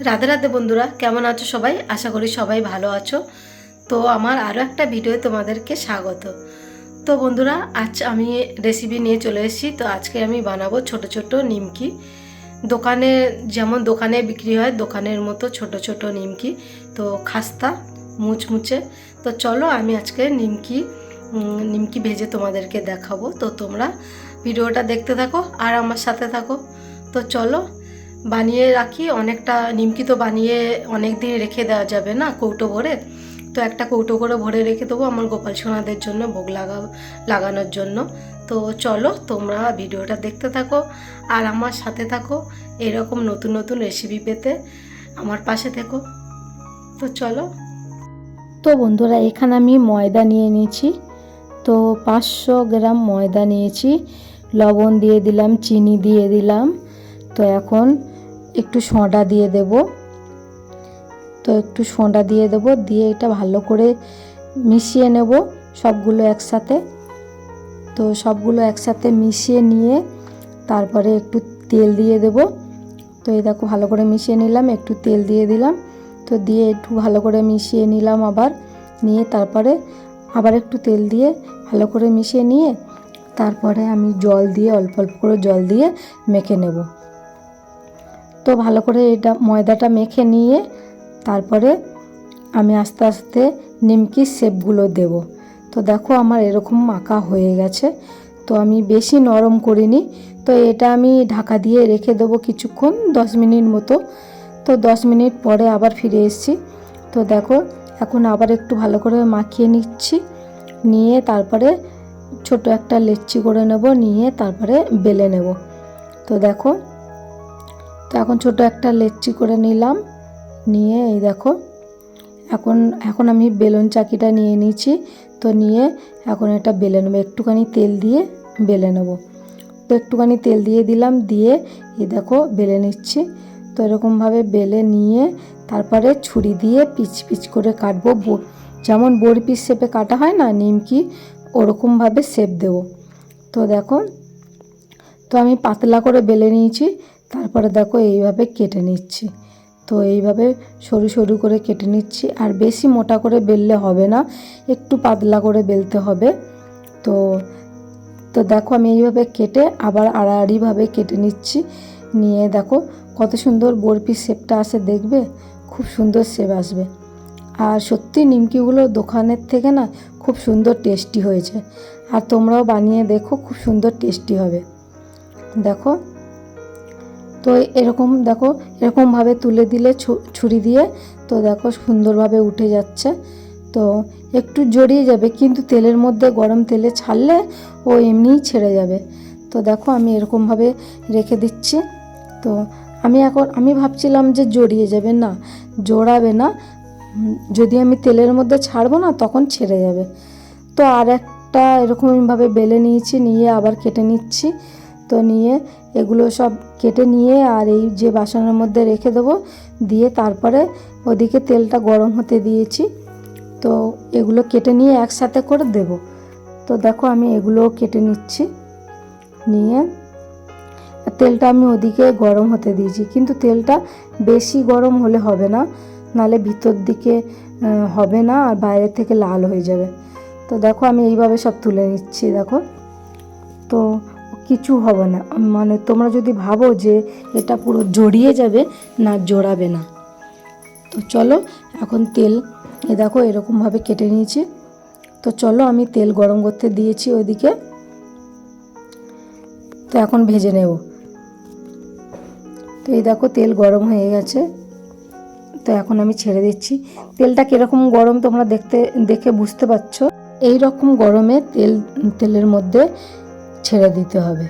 রাধে রাধে বন্ধুরা, কেমন আছো সবাই? আশা করি সবাই ভালো আছো। তো আমার আরও একটা ভিডিও তোমাদেরকে স্বাগত। তো বন্ধুরা, আজ আমি রেসিপি নিয়ে চলে এসেছি। তো আজকে আমি বানাবো ছোট ছোট নিমকি। দোকানে যেমন দোকানে বিক্রি হয় দোকানের মতো ছোট ছোট নিমকি, তো খাস্তা মুচমুচে। তো চলো আমি আজকে নিমকি ভেজে তোমাদেরকে দেখাবো। তো তোমরা ভিডিওটা দেখতে থাকো আর আমার সাথে থাকো। তো চলো বানিয়ে রাখি। অনেকটা নিমকি তো বানিয়ে অনেক দিন রেখে দেওয়া যাবে না কৌটো ভরে। তো একটা কৌটো করে ভরে রেখে দেবো আমার গোপাল সোনাদের জন্য ভোগ লাগানোর জন্য। তো চলো তোমরা ভিডিওটা দেখতে থাকো আর আমার সাথে থাকো। এরকম নতুন নতুন রেসিপি পেতে আমার পাশে থেকো। তো চলো। তো বন্ধুরা, এখানে আমি ময়দা নিয়ে নিয়েছি। তো 500 গ্রাম ময়দা নিয়েছি। লবণ দিয়ে দিলাম, চিনি দিয়ে দিলাম। তো এখন একটু সোডা দিয়ে দেব। দিয়ে এটা ভালো করে মিশিয়ে নেব সবগুলো একসাথে। তো সবগুলো একসাথে মিশিয়ে নিয়ে তারপরে একটু তেল দিয়ে দেব। তো এই দেখো ভালো করে মিশিয়ে নিলাম, একটু তেল দিয়ে দিলাম। তো দিয়ে একটু ভালো করে মিশিয়ে নিলাম, নিয়ে তারপরে আবার একটু তেল দিয়ে ভালো করে মিশিয়ে নিয়ে তারপরে আমি জল দিয়ে অল্প অল্প করে জল দিয়ে মেখে নেব। তো ভালো করে এটা ময়দাটা মেখে নিয়ে তারপরে আমি আস্তে আস্তে নিমকির শেপগুলো দেব। তো দেখো আমার এরকম মাখা হয়ে গেছে। তো আমি বেশি নরম করিনি। তো এটা আমি ঢাকা দিয়ে রেখে দেবো কিছুক্ষণ, 10 মিনিট মতো। তো 10 মিনিট পরে আবার ফিরে এসেছি। তো দেখো এখন আবার একটু ভালো করে মাখিয়ে নিচ্ছি, নিয়ে তারপরে ছোট একটা লেচি করে নেব, নিয়ে তারপরে বেলে নেব। তো দেখো, তো এখন ছোট একটা লেচি করে নিলাম, নিয়ে এই দেখো এখন আমি বেলুন চাকিটা নিয়ে নিয়েছি। তো নিয়ে এখন এটা বেলে নেবো, একটুখানি তেল দিয়ে বেলে নেব। তো একটুখানি তেল দিয়ে দিলাম, দিয়ে এই দেখো বেলে নিচ্ছি। তো এরকমভাবে বেলে নিয়ে তারপরে ছুরি দিয়ে পিচ পিচ করে কাটবো, যেমন বড়ি শেপে কাটা হয় না নিমকি, ওরকমভাবে শেপ দেব। তো দেখো, তো আমি পাতলা করে বেলে নিয়েছি। তারপরে দেখো এইভাবে কেটে নিচ্ছি। তো এইভাবে সরু সরু করে কেটে নিচ্ছি, আর বেশি মোটা করে বেললে হবে না, একটু পাতলা করে বেলতে হবে। তো তো দেখো আমি এইভাবে কেটে আবার আড়াআড়িভাবে কেটে নিচ্ছি, নিয়ে দেখো কত সুন্দর বরফির শেপটা আসে, দেখবে খুব সুন্দর শেপ আসবে। আর সত্যি নিমকিগুলো দোকানের থেকে না খুব সুন্দর টেস্টি হয়েছে। আর তোমরাও বানিয়ে দেখো, খুব সুন্দর টেস্টি হবে। দেখো, তো এরকমভাবে তুলে দিলে ছুরি দিয়ে, তো দেখো সুন্দরভাবে উঠে যাচ্ছে। তো একটু জড়িয়ে যাবে, কিন্তু তেলের মধ্যে গরম তেলে ছাড়লে ও এমনিই ছেড়ে যাবে। তো দেখো আমি এরকমভাবে রেখে দিচ্ছি। তো আমি ভাবছিলাম যে জড়িয়ে যাবে, না জড়াবে না। যদি আমি তেলের মধ্যে ছাড়বো না তখন ছেড়ে যাবে। তো আর একটা এরকমভাবে বেলে নিয়েছি, নিয়ে আবার কেটে নিচ্ছি। তো নিয়ে এগুলো সব কেটে নিয়ে আর এই যে বাসনের মধ্যে রেখে দেবো, দিয়ে তারপরে ওদিকে তেলটা গরম হতে দিয়েছি। তো এগুলো কেটে নিয়ে একসাথে করে দেব। তো দেখো আমি এগুলো কেটে নিচ্ছি, নিয়ে তেলটা আমি ওদিকে গরম হতে দিয়েছি, কিন্তু তেলটা বেশি গরম হলে হবে না, নালে ভিতর দিকে হবে না আর বাইরে থেকে লাল হয়ে যাবে। তো দেখো আমি এইভাবে সব তুলে নিচ্ছি। দেখো, তো কিছু হবে না, মানে তোমরা যদি ভাবো যে এটা পুরো জড়িয়ে যাবে, না জড়াবে না। তো চলো এখন তেল দেখো এরকমভাবে কেটে নিয়েছি। তো চলো আমি তেল গরম করতে দিয়েছি ওইদিকে। তো এখন ভেজে নেব। তো এই দেখো তেল গরম হয়ে গেছে। তো এখন আমি ছেড়ে দিচ্ছি। তেলটা কীরকম গরম তোমরা দেখে বুঝতে পারছো। এই রকম গরমে তেলের মধ্যে ছেড়ে দিতে হবে।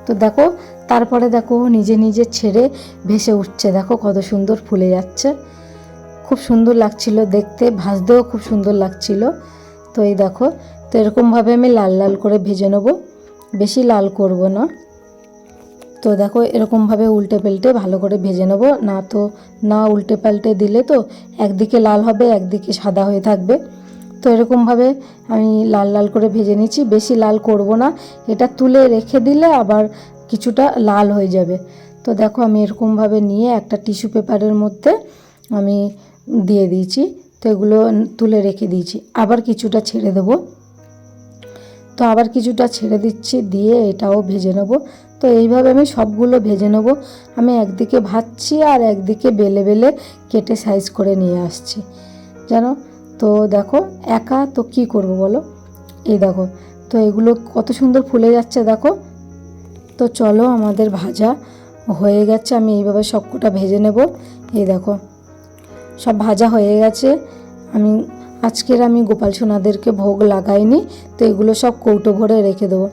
তো দেখো তারপরে দেখো নিজে নিজে ছেড়ে ভেসে উঠছে, দেখো কত সুন্দর ফুলে যাচ্ছে, খুব সুন্দর লাগছিল দেখতে, ভাজতেও খুব সুন্দর লাগছিল। তো এই দেখো, তো এরকমভাবে আমি লাল লাল করে ভেজে নেব, বেশি লাল করব না। তো দেখো এরকমভাবে উল্টে পাল্টে ভালো করে ভেজে নেব, না উল্টে পাল্টে দিলে তো একদিকে লাল হবে একদিকে সাদা হয়ে থাকবে। তো এরকমভাবে আমি লাল লাল করে ভেজে নিচ্ছি, বেশি লাল করব না, এটা তুলে রেখে দিলে আবার কিছুটা লাল হয়ে যাবে। তো দেখো আমি এরকমভাবে নিয়ে একটা টিস্যু পেপারের মধ্যে আমি দিয়ে দিয়েছি। তো এগুলো তুলে রেখে দিয়েছি। আবার কিছুটা ছেড়ে দেবো। তো আবার কিছুটা ছেড়ে দিচ্ছি, দিয়ে এটাও ভেজে নেব। তো এইভাবে আমি সবগুলো ভেজে নেব। আমি একদিকে ভাজছি আর একদিকে বেলে বেলে কেটে সাইজ করে নিয়ে আসছি জানো। তো দেখো একা তো কি করব বলো, এই দেখো। তো এগুলো কত সুন্দর ফুলে যাচ্ছে দেখো। তো চলো আমাদের ভাজা হয়ে গেছে। আমি এইভাবে সবকটা ভেজে নেব। এই দেখো সব ভাজা হয়ে গেছে। আমি গোপাল সোনাদেরকে ভোগ লাগাইনি, তো এগুলো সব কৌটো ভরে রেখে দেবো।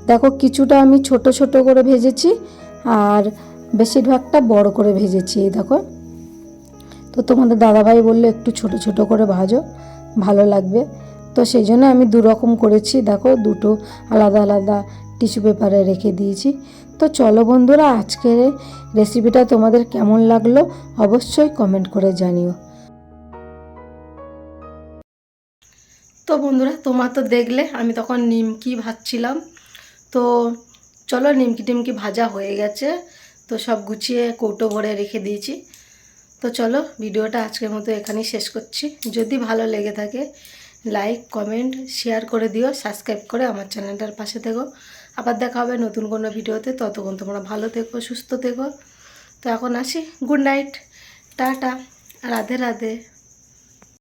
দেখো কিছুটা আমি ছোট ছোট করে ভেজেছি আর বেশিরভাগটা বড় করে ভেজেছি। এই দেখো। তো তোমাদের দাদাভাই বললো একটু ছোট ছোট করে ভাজো, ভালো লাগবে। তো সেই জন্য আমি দু রকম করেছি। দেখো দুটো আলাদা আলাদা টিস্যু পেপারে রেখে দিয়েছি। তো চলো বন্ধুরা, আজকের রেসিপিটা তোমাদের কেমন লাগলো অবশ্যই কমেন্ট করে জানিও। তো বন্ধুরা তোমরা তো দেখলে আমি তখন নিমকি ভাজছিলাম। তো চলো নিমকি টিমকি ভাজা হয়ে গেছে। তো সব গুছিয়ে কৌটো ভরে রেখে দিয়েছি। তো চলো ভিডিওটা আজকের মতো এখানেই শেষ করছি। যদি ভালো লেগে থাকে লাইক কমেন্ট শেয়ার করে দিও, সাবস্ক্রাইব করে আমার চ্যানেলটার পাশে থেকো। আবার দেখা হবে নতুন কোনো ভিডিওতে। ততক্ষণ তোমরা ভালো থেকো, সুস্থ থেকো। তো এখন আসি, good night, tata, Radhe Radhe.